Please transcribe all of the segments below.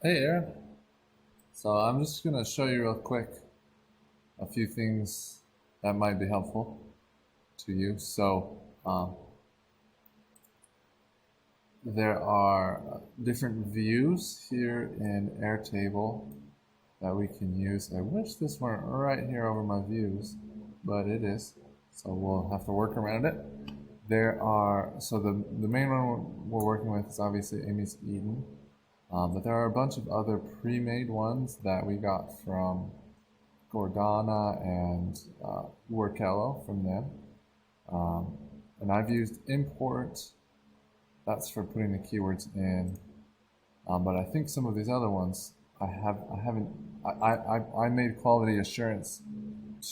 Hey Aaron, so I'm just gonna show you real quick a few things that might be helpful to you. There are different views here in Airtable that we can use. I wish this weren't right here over my views, but it is. So we'll have to work around it. The main one we're working with is obviously Amy's Eden, but there are a bunch of other pre-made ones that we got from Gordana and Workello from them. And I've used import. That's for putting the keywords in. But I think some of these other ones I haven't. I made quality assurance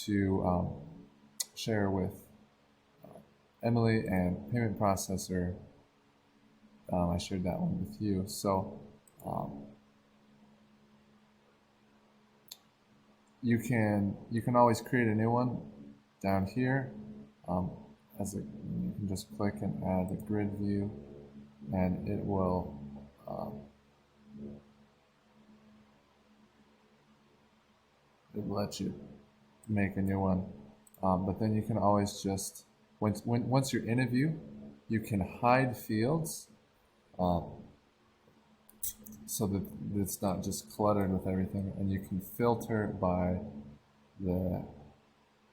to share with Emily and payment processor. I shared that one with you. Um, you can always create a new one down here. Um, you can just click and add a grid view, and um, it will let you make a new one. But then you can always just once you're in a view, you can hide fields um, so that it's not just cluttered with everything, and you can filter by the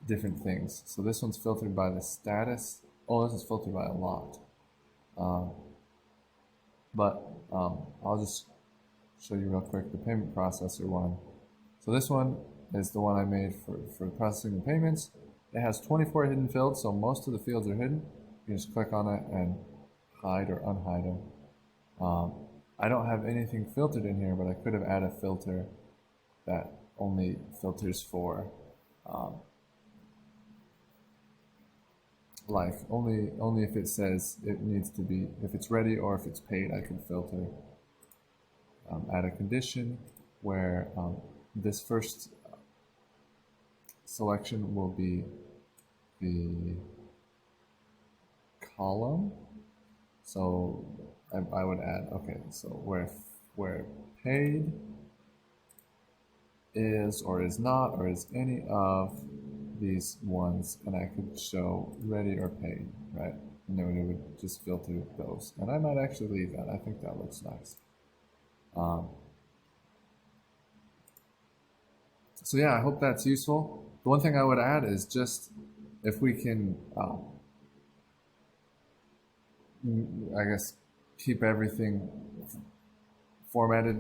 different things. So this one's filtered by the status. Oh, this is filtered by a lot. Um, but I'll just show you real quick the payment processor one. So this one is the one I made for processing the payments. It has 24 hidden fields, so most of the fields are hidden. You can just click on it and hide or unhide them. Um, I don't have anything filtered in here, but I could have added a filter that only filters for um, like only if it says it needs to be, if it's ready or if it's paid. I can filter. Add a condition where this first selection will be the column. So I would add, okay, so where paid is or is not or is any of these ones, and I could show ready or paid, right? And then it would just filter those. And I might actually leave that. I think that looks nice. Um, so yeah, I hope that's useful. The one thing I would add is just if we can, I guess, keep everything formatted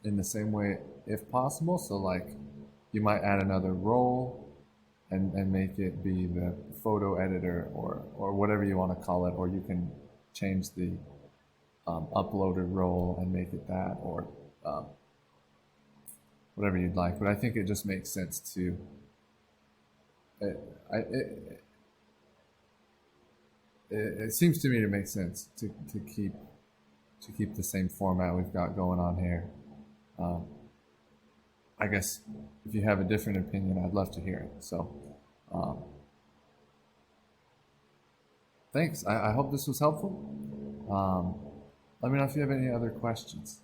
in the same way if possible. So like you might add another role and make it be the photo editor or whatever you want to call it, or you can change the uploaded role and make it that, or um, whatever you'd like. But I think it just makes sense to it, it seems to me to make sense to keep the same format we've got going on here. Um, I guess if you have a different opinion, I'd love to hear it. So, um, thanks. I hope this was helpful. Let me know if you have any other questions.